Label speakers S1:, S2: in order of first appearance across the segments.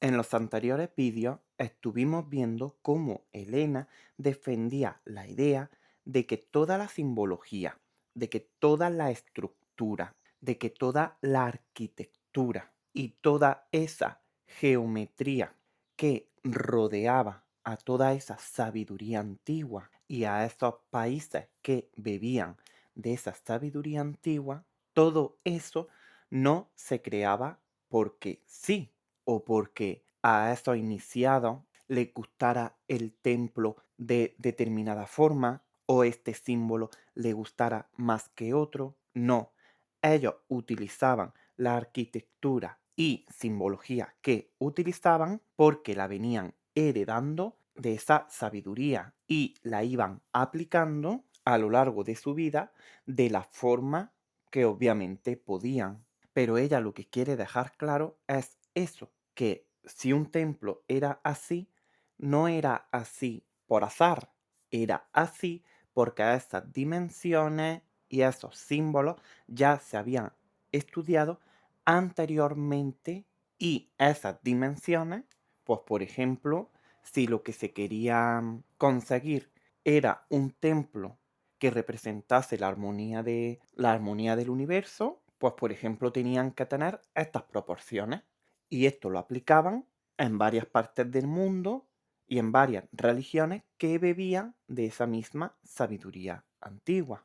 S1: En los anteriores vídeos estuvimos viendo cómo Elena defendía la idea de que toda la simbología, de que toda la estructura, de que toda la arquitectura y toda esa geometría que rodeaba a toda esa sabiduría antigua y a esos países que bebían de esa sabiduría antigua, todo eso no se creaba porque sí, o porque a esos iniciados les gustara el templo de determinada forma o este símbolo le gustara más que otro. No, ellos utilizaban la arquitectura y simbología que utilizaban porque la venían heredando de esa sabiduría y la iban aplicando a lo largo de su vida de la forma que obviamente podían. Pero ella lo que quiere dejar claro es eso, que si un templo era así, no era así por azar, era así porque esas dimensiones y esos símbolos ya se habían estudiado anteriormente y esas dimensiones, pues por ejemplo, si lo que se quería conseguir era un templo que representase la armonía del universo, pues por ejemplo tenían que tener estas proporciones. Y esto lo aplicaban en varias partes del mundo y en varias religiones que bebían de esa misma sabiduría antigua.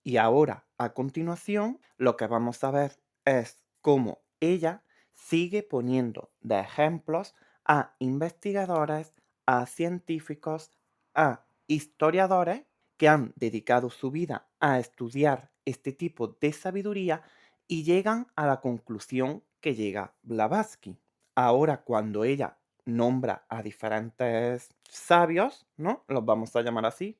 S1: Y ahora, a continuación, lo que vamos a ver es cómo ella sigue poniendo de ejemplos a investigadores, a científicos, a historiadores que han dedicado su vida a estudiar este tipo de sabiduría y llegan a la conclusión que llega Blavatsky. Ahora, cuando ella nombra a diferentes sabios, ¿no? Los vamos a llamar así,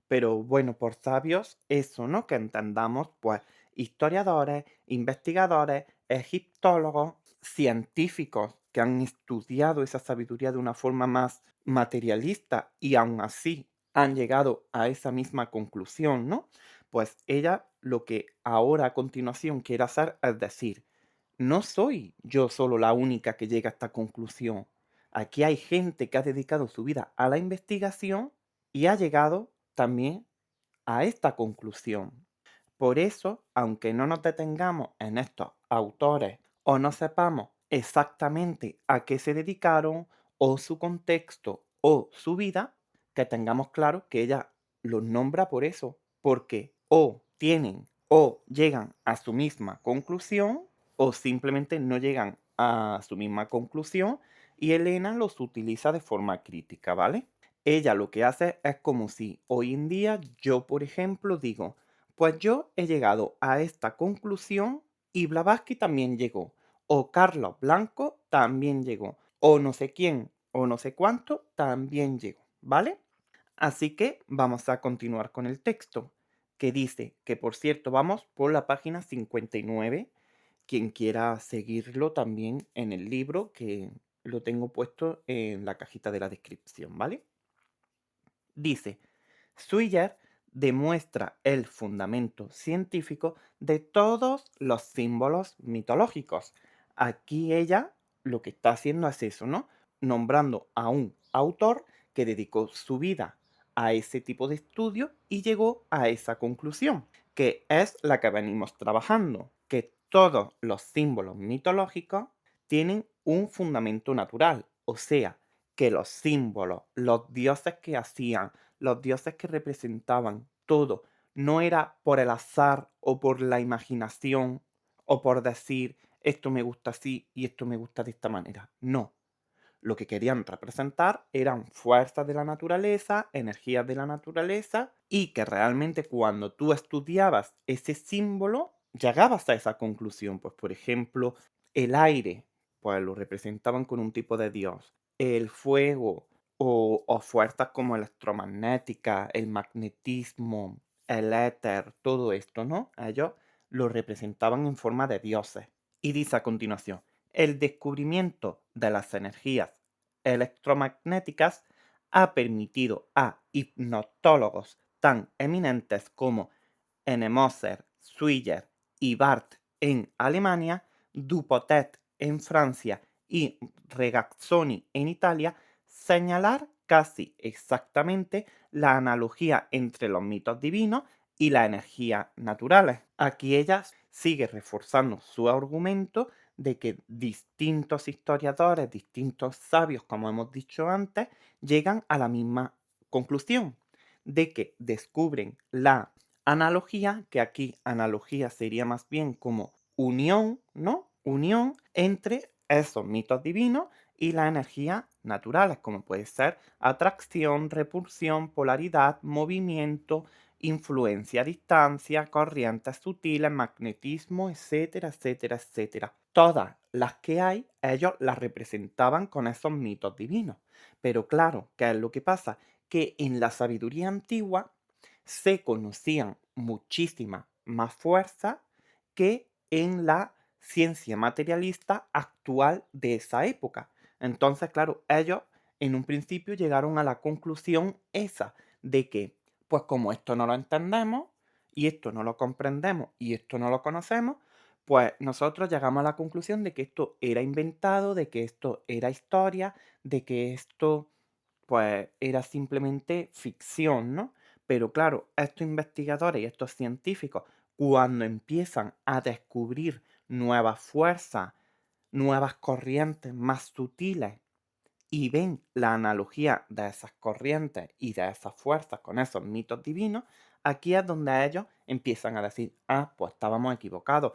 S1: pero bueno, por sabios, eso, ¿no? Que entendamos, pues, historiadores, investigadores, egiptólogos, científicos que han estudiado esa sabiduría de una forma más materialista y aún así han llegado a esa misma conclusión, ¿no? Pues ella lo que ahora a continuación quiere hacer es decir, no soy yo solo la única que llega a esta conclusión. Aquí hay gente que ha dedicado su vida a la investigación y ha llegado también a esta conclusión. Por eso, aunque no nos detengamos en estos autores o no sepamos exactamente a qué se dedicaron o su contexto o su vida, que tengamos claro que ella los nombra por eso, porque o tienen o llegan a su misma conclusión o simplemente no llegan a su misma conclusión y Elena los utiliza de forma crítica, ¿vale? Ella lo que hace es como si hoy en día yo, por ejemplo, digo, pues yo he llegado a esta conclusión y Blavatsky también llegó, o Carlos Blanco también llegó, o no sé quién, o no sé cuánto también llegó, ¿vale? Así que vamos a continuar con el texto, que dice que por cierto vamos por la página 59, quien quiera seguirlo también en el libro que lo tengo puesto en la cajita de la descripción, ¿vale? Dice, Swigert demuestra el fundamento científico de todos los símbolos mitológicos. Aquí ella lo que está haciendo es eso, ¿no? Nombrando a un autor que dedicó su vida a ese tipo de estudio y llegó a esa conclusión, que es la que venimos trabajando, que todos los símbolos mitológicos tienen un fundamento natural, o sea, que los símbolos, los dioses que hacían, los dioses que representaban todo, no era por el azar o por la imaginación o por decir esto me gusta así y esto me gusta de esta manera. No. Lo que querían representar eran fuerzas de la naturaleza, energías de la naturaleza y que realmente cuando tú estudiabas ese símbolo llegabas a esa conclusión. Pues por ejemplo, el aire, pues lo representaban con un tipo de dios. El fuego o fuerzas como electromagnética, el magnetismo, el éter, todo esto, ¿no? Ellos lo representaban en forma de dioses. Y dice a continuación, el descubrimiento de las energías electromagnéticas ha permitido a hipnotólogos tan eminentes como Ennemoser, Swigert y Barth en Alemania, Dupotet en Francia y Regazzoni en Italia señalar casi exactamente la analogía entre los mitos divinos y las energías naturales. Aquí ella sigue reforzando su argumento de que distintos historiadores, distintos sabios, como hemos dicho antes, llegan a la misma conclusión, de que descubren la analogía, que aquí analogía sería más bien como unión, ¿no? Unión entre esos mitos divinos y las energías naturales, como puede ser atracción, repulsión, polaridad, movimiento, influencia, distancia, corrientes sutiles, magnetismo, etcétera, etcétera, etcétera. Todas las que hay, ellos las representaban con esos mitos divinos. Pero claro, ¿qué es lo que pasa? Que en la sabiduría antigua se conocían muchísimas más fuerzas que en la ciencia materialista actual de esa época. Entonces, claro, ellos en un principio llegaron a la conclusión esa de que, pues como esto no lo entendemos y esto no lo comprendemos y esto no lo conocemos, pues nosotros llegamos a la conclusión de que esto era inventado, de que esto era historia, de que esto pues era simplemente ficción, ¿no? Pero claro, estos investigadores y estos científicos, cuando empiezan a descubrir nuevas fuerzas, nuevas corrientes más sutiles y ven la analogía de esas corrientes y de esas fuerzas con esos mitos divinos, aquí es donde ellos empiezan a decir, ah, pues estábamos equivocados.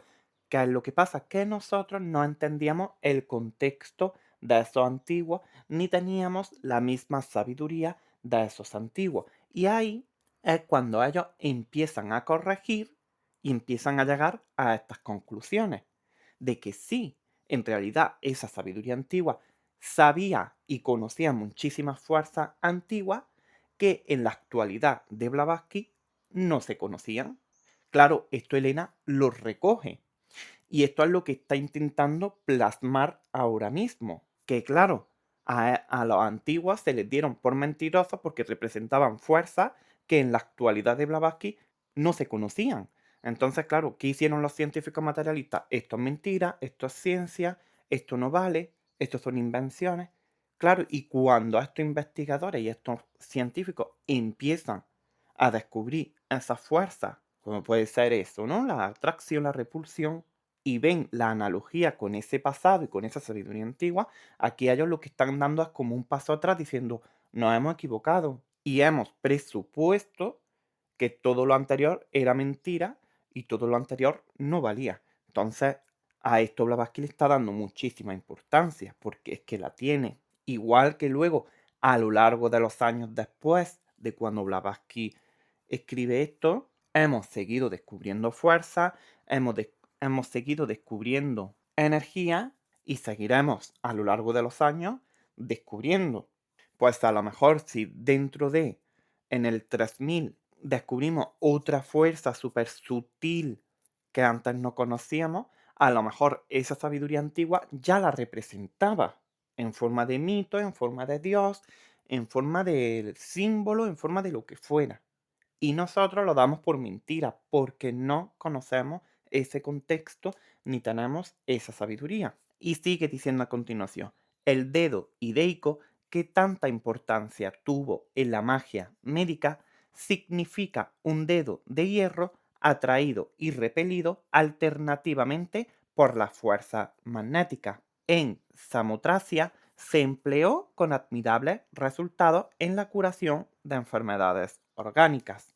S1: ¿Qué es lo que pasa? Que nosotros no entendíamos el contexto de esos antiguos, ni teníamos la misma sabiduría de esos antiguos. Y ahí es cuando ellos empiezan a corregir y empiezan a llegar a estas conclusiones de que sí, en realidad esa sabiduría antigua sabía y conocía muchísimas fuerzas antiguas que en la actualidad de Blavatsky no se conocían. Claro, esto Elena lo recoge y esto es lo que está intentando plasmar ahora mismo. Que claro, a los antiguos se les dieron por mentirosos porque representaban fuerzas que en la actualidad de Blavatsky no se conocían. Entonces, claro, ¿qué hicieron los científicos materialistas? Esto es mentira, esto es ciencia, esto no vale, esto son invenciones. Claro, y cuando estos investigadores y estos científicos empiezan a descubrir esas fuerzas, como puede ser eso, ¿no? La atracción, la repulsión, y ven la analogía con ese pasado y con esa sabiduría antigua, aquí ellos lo que están dando es como un paso atrás diciendo, nos hemos equivocado y hemos presupuesto que todo lo anterior era mentira y todo lo anterior no valía. Entonces, a esto Blavatsky le está dando muchísima importancia, porque es que la tiene. Igual que luego, a lo largo de los años después de cuando Blavatsky escribe esto, hemos seguido descubriendo fuerza, hemos seguido descubriendo energía y seguiremos a lo largo de los años descubriendo. Pues a lo mejor si dentro de, en el 3000, descubrimos otra fuerza súper sutil que antes no conocíamos, a lo mejor esa sabiduría antigua ya la representaba en forma de mito, en forma de Dios, en forma de símbolo, en forma de lo que fuera. Y nosotros lo damos por mentira, porque no conocemos ese contexto ni tenemos esa sabiduría. Y sigue diciendo a continuación, el dedo ideico, que tanta importancia tuvo en la magia médica, significa un dedo de hierro atraído y repelido alternativamente por la fuerza magnética. En Samotracia se empleó con admirables resultados en la curación de enfermedades orgánicas.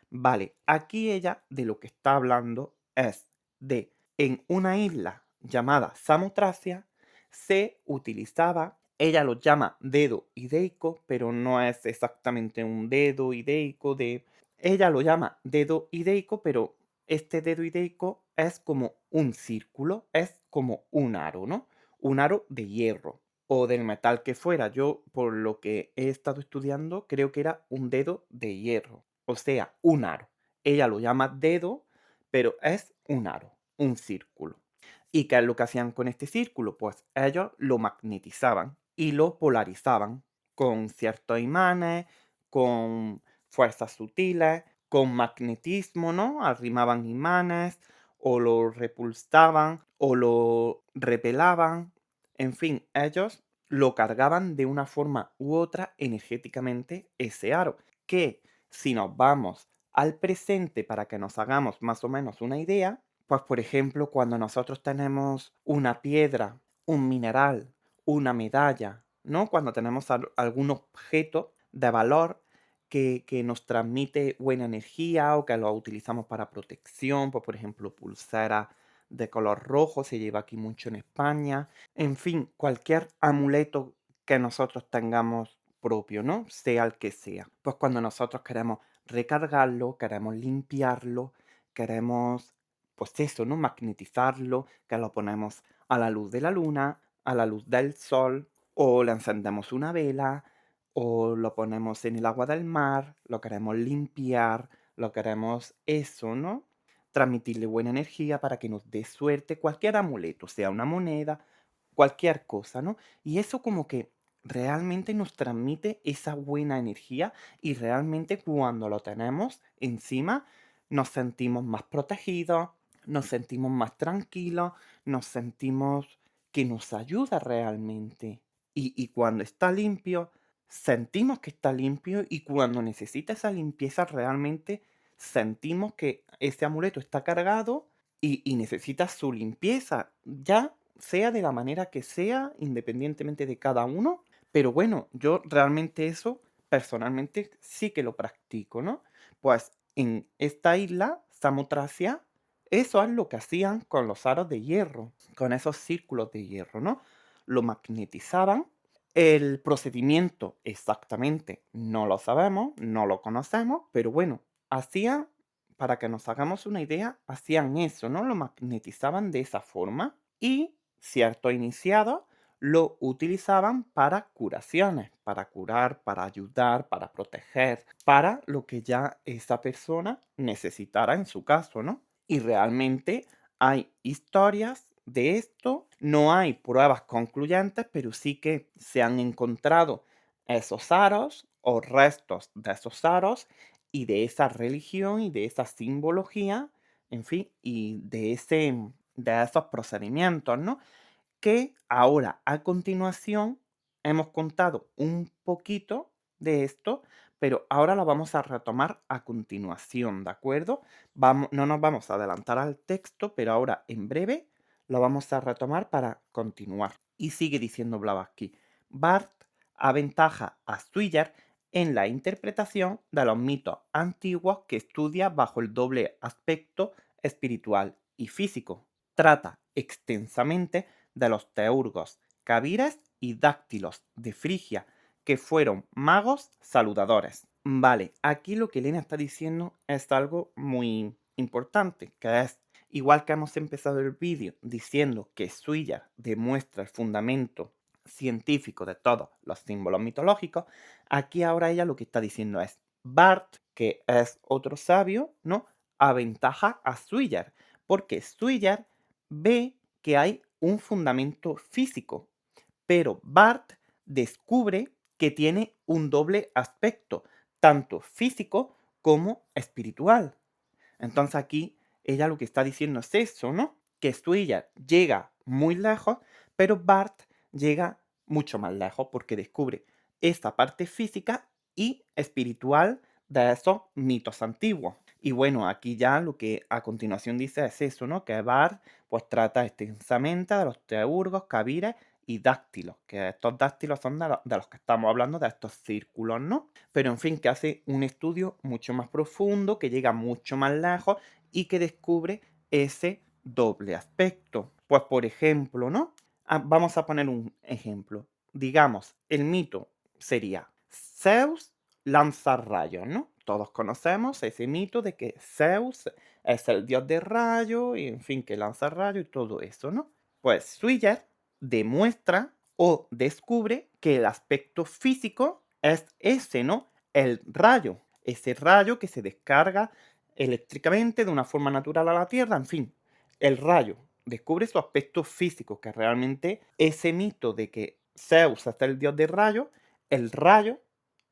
S1: Vale, aquí ella de lo que está hablando es de en una isla llamada Samotracia se utilizaba, ella lo llama dedo ideico, pero no es exactamente un dedo ideico de... Ella lo llama dedo ideico, pero este dedo ideico es como un círculo, es como un aro, ¿no? Un aro de hierro o del metal que fuera. Yo, por lo que he estado estudiando, creo que era un dedo de hierro, o sea, un aro. Ella lo llama dedo, pero es un aro, un círculo. ¿Y qué es lo que hacían con este círculo? Pues ellos lo magnetizaban y lo polarizaban con ciertos imanes, con fuerzas sutiles, con magnetismo, ¿no? Arrimaban imanes o lo repulsaban o lo repelaban. En fin, ellos lo cargaban de una forma u otra energéticamente ese aro, que si nos vamos al presente para que nos hagamos más o menos una idea, pues por ejemplo, cuando nosotros tenemos una piedra, un mineral, una medalla, ¿no? Cuando tenemos algún objeto de valor que nos transmite buena energía o que lo utilizamos para protección, pues por ejemplo, pulsera de color rojo se lleva aquí mucho en España. En fin, cualquier amuleto que nosotros tengamos propio, ¿no? Sea el que sea. Pues cuando nosotros queremos recargarlo, queremos limpiarlo, queremos, pues eso, ¿no? Magnetizarlo, que lo ponemos a la luz de la luna, a la luz del sol, o le encendemos una vela, o lo ponemos en el agua del mar, lo queremos limpiar, lo queremos eso, ¿no? Transmitirle buena energía para que nos dé suerte, cualquier amuleto, sea una moneda, cualquier cosa, ¿no? Y eso como que realmente nos transmite esa buena energía y realmente cuando lo tenemos encima nos sentimos más protegidos, nos sentimos más tranquilos, nos sentimos que nos ayuda realmente. Y cuando está limpio, sentimos que está limpio y cuando necesita esa limpieza realmente sentimos que ese amuleto está cargado y necesita su limpieza, ya sea de la manera que sea, independientemente de cada uno. Pero bueno, yo realmente eso personalmente sí que lo practico, ¿no? Pues en esta isla, Samotracia, eso es lo que hacían con los aros de hierro, con esos círculos de hierro, ¿no? Lo magnetizaban. El procedimiento exactamente no lo sabemos, no lo conocemos, pero bueno, hacían, para que nos hagamos una idea, hacían eso, ¿no? Lo magnetizaban de esa forma y ciertos iniciados lo utilizaban para curaciones, para curar, para ayudar, para proteger, para lo que ya esa persona necesitara en su caso, ¿no? Y realmente hay historias de esto, no hay pruebas concluyentes, pero sí que se han encontrado esos aros o restos de esos aros y de esa religión y de esa simbología, en fin, y de esos procedimientos, ¿no? Que ahora, a continuación, hemos contado un poquito de esto, pero ahora lo vamos a retomar a continuación, ¿de acuerdo? No nos vamos a adelantar al texto, pero ahora en breve lo vamos a retomar para continuar. Y sigue diciendo Blavatsky, Barth aventaja a Swigert en la interpretación de los mitos antiguos que estudia bajo el doble aspecto espiritual y físico. Trata extensamente de los teurgos, cabires y dáctilos de Frigia, que fueron magos saludadores. Vale, aquí lo que Elena está diciendo es algo muy importante, que es, igual que hemos empezado el vídeo diciendo que Suilla demuestra el fundamento científico de todos los símbolos mitológicos, aquí ahora ella lo que está diciendo es, Bart, que es otro sabio, ¿no? Aventaja a Suiller, porque Suiller ve que hay un fundamento físico, pero Bart descubre que tiene un doble aspecto, tanto físico como espiritual. Entonces aquí ella lo que está diciendo es eso, ¿no? Que Suilla llega muy lejos, pero Bart llega mucho más lejos porque descubre esta parte física y espiritual de esos mitos antiguos. Y bueno, aquí ya lo que a continuación dice es eso, ¿no? Que Bart pues trata extensamente de los teurgos, cabires y dáctilos, que estos dáctilos son de los que estamos hablando, de estos círculos, ¿no? Pero en fin, que hace un estudio mucho más profundo, que llega mucho más lejos y que descubre ese doble aspecto. Pues por ejemplo, ¿no? Vamos a poner un ejemplo. Digamos, el mito sería Zeus lanza rayos, ¿no? Todos conocemos ese mito de que Zeus es el dios de rayos y en fin, que lanza rayos y todo eso, ¿no? Pues Swigert demuestra o descubre que el aspecto físico es ese, ¿no? El rayo, ese rayo que se descarga eléctricamente de una forma natural a la Tierra, en fin, el rayo descubre su aspecto físico, que realmente ese mito de que Zeus es el dios de rayos, el rayo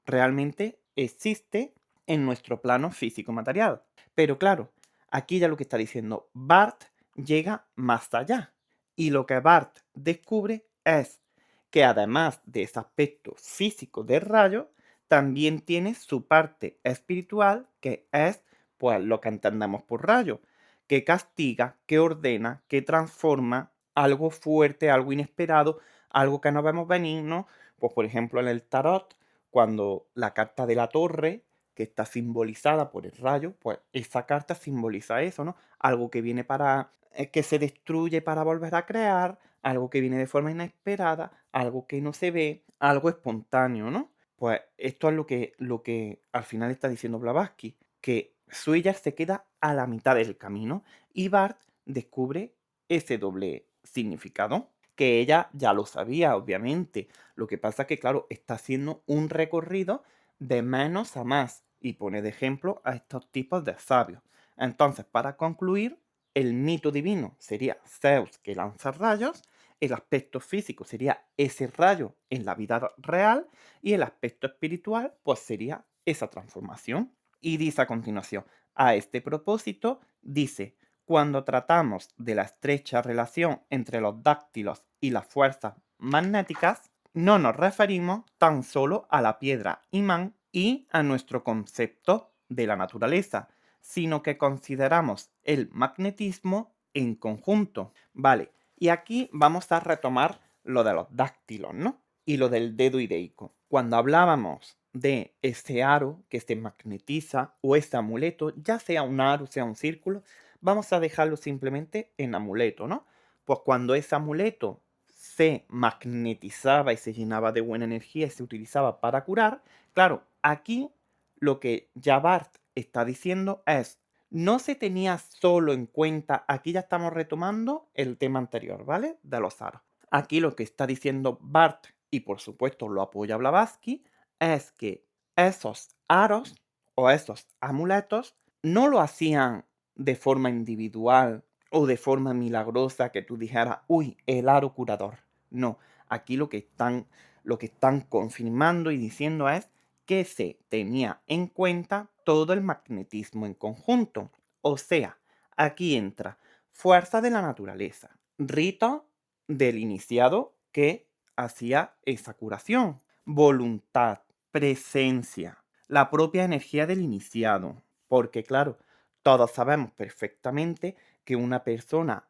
S1: realmente existe en nuestro plano físico material. Pero claro, aquí ya lo que está diciendo Bart llega más allá. Y lo que Bart descubre es que además de ese aspecto físico del rayo, también tiene su parte espiritual, que es pues lo que entendemos por rayo, que castiga, que ordena, que transforma algo fuerte, algo inesperado, algo que no vemos venir, ¿no? Pues por ejemplo en el tarot, cuando la carta de la torre, que está simbolizada por el rayo, pues esa carta simboliza eso, ¿no? Algo que viene para, que se destruye para volver a crear, algo que viene de forma inesperada, algo que no se ve, algo espontáneo, ¿no? Pues esto es lo que al final está diciendo Blavatsky, que Sawyer se queda a la mitad del camino y Bart descubre ese doble significado, que ella ya lo sabía, obviamente. Lo que pasa es que, claro, está haciendo un recorrido de menos a más y pone de ejemplo a estos tipos de sabios. Entonces, para concluir, el mito divino sería Zeus que lanza rayos, el aspecto físico sería ese rayo en la vida real y el aspecto espiritual pues sería esa transformación. Y dice a continuación, a este propósito, dice, cuando tratamos de la estrecha relación entre los dáctilos y las fuerzas magnéticas, no nos referimos tan solo a la piedra imán y a nuestro concepto de la naturaleza, sino que consideramos el magnetismo en conjunto. Vale, y aquí vamos a retomar lo de los dáctilos, ¿no? Y lo del dedo ideico. Cuando hablábamos de ese aro que se magnetiza o ese amuleto, ya sea un aro, sea un círculo, vamos a dejarlo simplemente en amuleto, ¿no? Pues cuando ese amuleto se magnetizaba y se llenaba de buena energía y se utilizaba para curar, claro, aquí lo que Jabart está diciendo es, no se tenía solo en cuenta, aquí ya estamos retomando el tema anterior, ¿vale? De los aros. Aquí lo que está diciendo Bart, y por supuesto lo apoya Blavatsky, es que esos aros o esos amuletos no lo hacían de forma individual o de forma milagrosa que tú dijeras, uy, el aro curador. No, aquí lo que están confirmando y diciendo es que se tenía en cuenta todo el magnetismo en conjunto. O sea, aquí entra fuerza de la naturaleza, rito del iniciado que hacía esa curación, voluntad, presencia, la propia energía del iniciado. Porque claro, todos sabemos perfectamente que una persona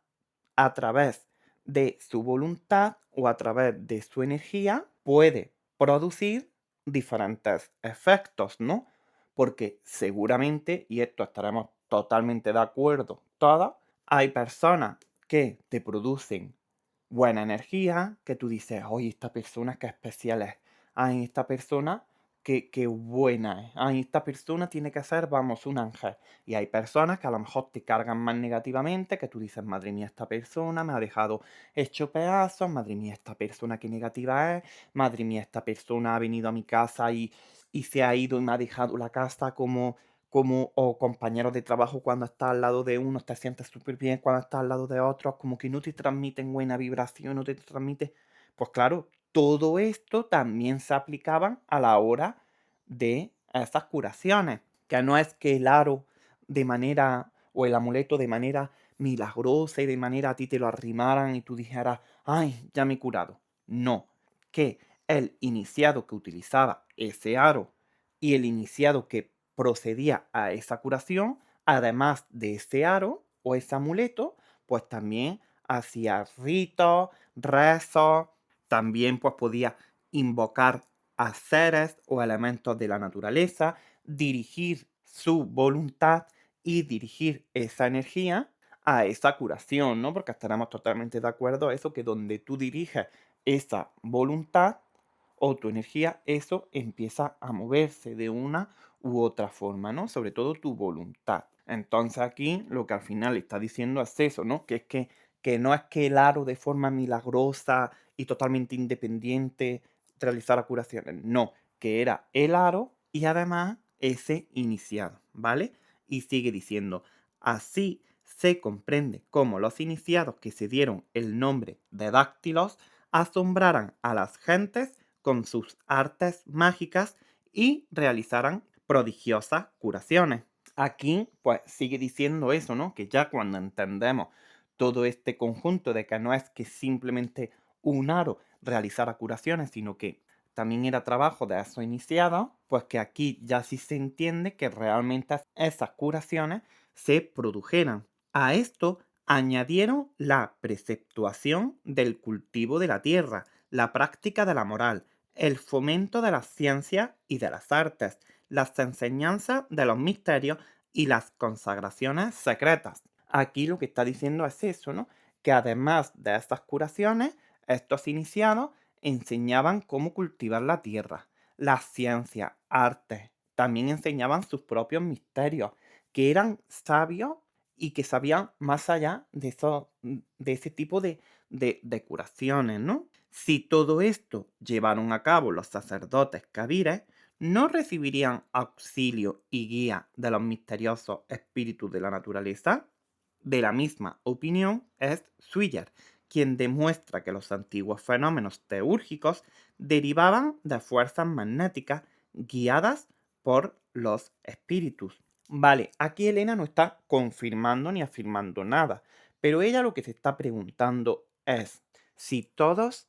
S1: a través de su voluntad o a través de su energía puede producir diferentes efectos, ¿no? Porque seguramente, y esto estaremos totalmente de acuerdo todas, hay personas que te producen buena energía, que tú dices, oye, esta persona qué especial es. Ay, esta persona qué buena es. Ay, esta persona tiene que ser, vamos, un ángel. Y hay personas que a lo mejor te cargan más negativamente, que tú dices, madre mía, esta persona me ha dejado hecho pedazos, madre mía, esta persona qué negativa es, madre mía, esta persona ha venido a mi casa y se ha ido y me ha dejado la casa como o compañeros de trabajo cuando estás al lado de uno te sientes súper bien, cuando estás al lado de otros como que no te transmiten buena vibración, no te transmite, pues claro, todo esto también se aplicaban a la hora de esas curaciones, que no es que el aro de manera o el amuleto de manera milagrosa y de manera a ti te lo arrimaran y tú dijeras, ay, ya me he curado. No, que el iniciado que utilizaba ese aro y el iniciado que procedía a esa curación, además de ese aro o ese amuleto, pues también hacía ritos, rezos, también pues podía invocar a seres o elementos de la naturaleza, dirigir su voluntad y dirigir esa energía a esa curación, ¿no? Porque estaremos totalmente de acuerdo a eso, que donde tú diriges esa voluntad o tu energía, eso empieza a moverse de una u otra forma, ¿no? Sobre todo tu voluntad. Entonces aquí lo que al final está diciendo es eso, ¿no? Que es que no es que el aro de forma milagrosa y totalmente independiente realizara curaciones, no, que era el aro y además ese iniciado, ¿vale? Y sigue diciendo, así se comprende cómo los iniciados que se dieron el nombre de dáctilos asombraran a las gentes con sus artes mágicas y realizaran prodigiosas curaciones. Aquí, pues, sigue diciendo eso, ¿no? Que ya cuando entendemos todo este conjunto de que no es que simplemente un aro realizara curaciones, sino que también era trabajo de esos iniciados, pues que aquí ya sí se entiende que realmente esas curaciones se produjeran. A esto añadieron la preceptuación del cultivo de la tierra, la práctica de la moral, el fomento de las ciencias y de las artes, las enseñanzas de los misterios y las consagraciones secretas. Aquí lo que está diciendo es eso, ¿no? Que además de estas curaciones, estos iniciados enseñaban cómo cultivar la tierra, las ciencias, artes, también enseñaban sus propios misterios, que eran sabios y que sabían más allá de, de ese tipo de curaciones, ¿no? Si todo esto llevaron a cabo los sacerdotes cabires, no recibirían auxilio y guía de los misteriosos espíritus de la naturaleza. De la misma opinión es Swiller, quien demuestra que los antiguos fenómenos teúrgicos derivaban de fuerzas magnéticas guiadas por los espíritus. Vale, aquí Elena no está confirmando ni afirmando nada, pero ella lo que se está preguntando es si todos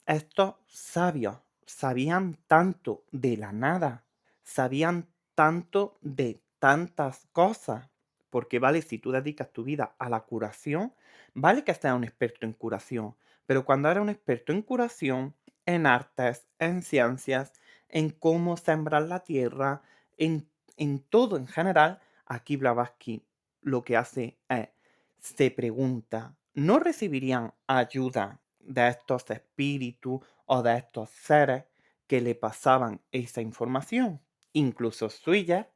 S1: estos sabios sabían tanto de la nada, sabían tanto de tantas cosas, porque vale, si tú dedicas tu vida a la curación, vale que seas un experto en curación, pero cuando eres un experto en curación, en artes, en ciencias, en cómo sembrar la tierra, en todo en general, aquí Blavatsky lo que hace es, se pregunta, ¿no recibirían ayuda de estos espíritus o de estos seres que le pasaban esa información? Incluso Swiller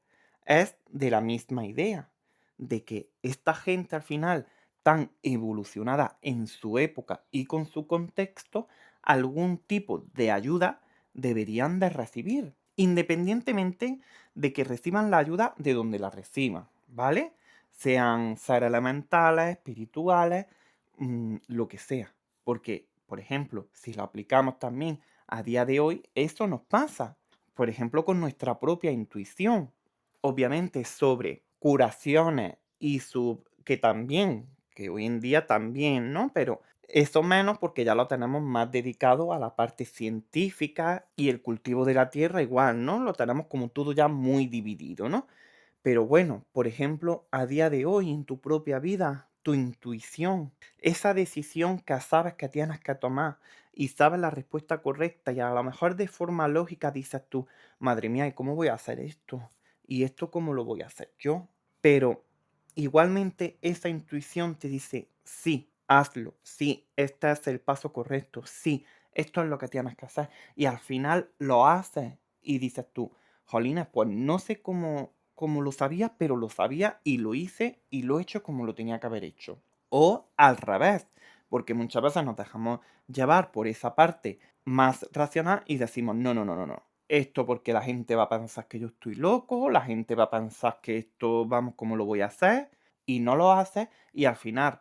S1: es de la misma idea, de que esta gente al final tan evolucionada en su época y con su contexto, algún tipo de ayuda deberían de recibir, independientemente de que reciban la ayuda de donde la reciban, ¿vale? Sean seres elementales, espirituales, lo que sea. Porque, por ejemplo, si lo aplicamos también a día de hoy, eso nos pasa. Por ejemplo, con nuestra propia intuición. Obviamente sobre curaciones y que también, que hoy en día también, ¿no? Pero eso menos porque ya lo tenemos más dedicado a la parte científica y el cultivo de la tierra igual, ¿no? Lo tenemos como todo ya muy dividido, ¿no? Pero bueno, por ejemplo, a día de hoy en tu propia vida, tu intuición, esa decisión que sabes que tienes que tomar y sabes la respuesta correcta y a lo mejor de forma lógica dices tú, madre mía, ¿y cómo voy a hacer esto? ¿Y esto cómo lo voy a hacer yo? Pero igualmente esa intuición te dice, sí, hazlo, sí, este es el paso correcto, sí, esto es lo que tienes que hacer. Y al final lo haces y dices tú, jolines, pues no sé cómo lo sabía, pero lo sabía y lo hice y lo he hecho como lo tenía que haber hecho. O al revés, porque muchas veces nos dejamos llevar por esa parte más racional y decimos, no, no, no, no, no. Esto porque la gente va a pensar que yo estoy loco, la gente va a pensar que esto, vamos, ¿cómo lo voy a hacer? Y no lo haces y al final,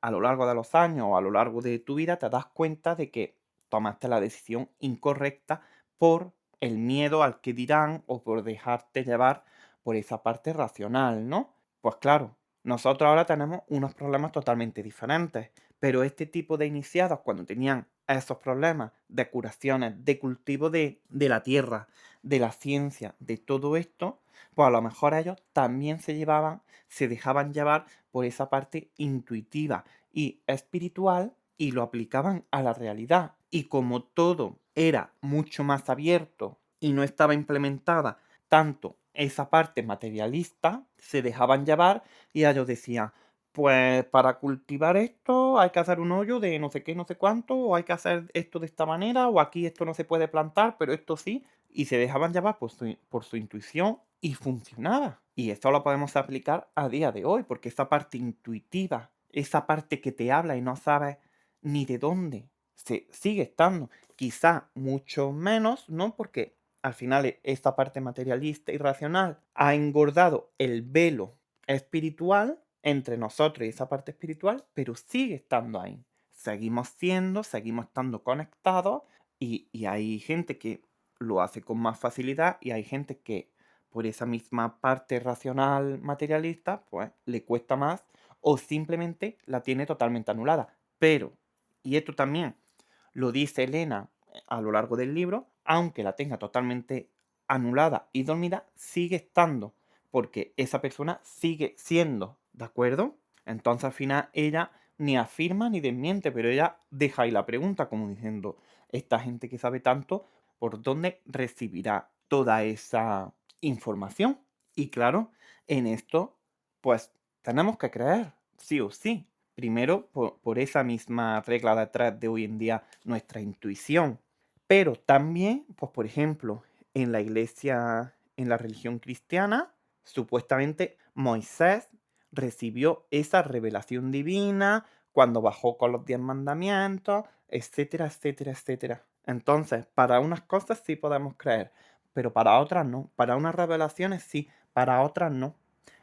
S1: a lo largo de los años o a lo largo de tu vida, te das cuenta de que tomaste la decisión incorrecta por el miedo al que dirán o por dejarte llevar por esa parte racional, ¿no? Pues claro, nosotros ahora tenemos unos problemas totalmente diferentes, pero este tipo de iniciados, cuando tenían esos problemas de curaciones, de cultivo de la tierra, de la ciencia, de todo esto, pues a lo mejor ellos también se dejaban llevar por esa parte intuitiva y espiritual y lo aplicaban a la realidad. Y como todo era mucho más abierto y no estaba implementada tanto esa parte materialista, se dejaban llevar y ellos decían, pues para cultivar esto hay que hacer un hoyo de no sé qué, no sé cuánto, o hay que hacer esto de esta manera, o aquí esto no se puede plantar, pero esto sí, y se dejaban llevar por su intuición y funcionaba. Y esto lo podemos aplicar a día de hoy, porque esa parte intuitiva, esa parte que te habla y no sabes ni de dónde, se sigue estando. Quizá mucho menos, ¿no? Porque al final esta parte materialista y racional ha engordado el velo espiritual entre nosotros y esa parte espiritual, pero sigue estando ahí. Seguimos estando conectados y hay gente que lo hace con más facilidad y hay gente que por esa misma parte racional materialista, pues le cuesta más o simplemente la tiene totalmente anulada. Pero Y esto también lo dice Elena a lo largo del libro, aunque la tenga totalmente anulada y dormida, sigue estando, porque esa persona sigue siendo, ¿de acuerdo? Entonces al final ella ni afirma ni desmiente, pero ella deja ahí la pregunta como diciendo, esta gente que sabe tanto, ¿por dónde recibirá toda esa información? Y claro, en esto, pues tenemos que creer, sí o sí. Primero, por esa misma regla detrás de hoy en día, nuestra intuición. Pero también, pues por ejemplo, en la iglesia, en la religión cristiana, supuestamente Moisés recibió esa revelación divina cuando bajó con los 10 mandamientos, etcétera, etcétera, etcétera. Entonces, para unas cosas sí podemos creer, pero para otras no. Para unas revelaciones sí, para otras no.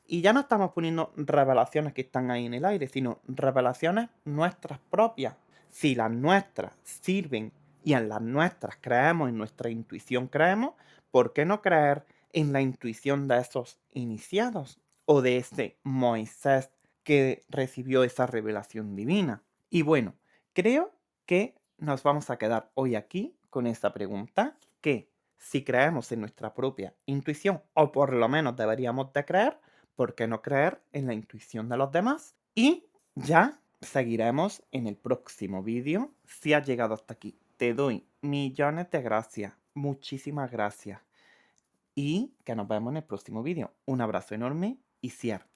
S1: Y ya no estamos poniendo revelaciones que están ahí en el aire, sino revelaciones nuestras propias. Si las nuestras sirven y en las nuestras creemos, en nuestra intuición creemos, ¿por qué no creer en la intuición de esos iniciados o de ese Moisés que recibió esa revelación divina? Y bueno, creo que nos vamos a quedar hoy aquí con esta pregunta, que si creemos en nuestra propia intuición, o por lo menos deberíamos de creer, ¿por qué no creer en la intuición de los demás? Y ya seguiremos en el próximo vídeo. Si has llegado hasta aquí, te doy millones de gracias. Muchísimas gracias. Y que nos vemos en el próximo vídeo. Un abrazo enorme y cierto.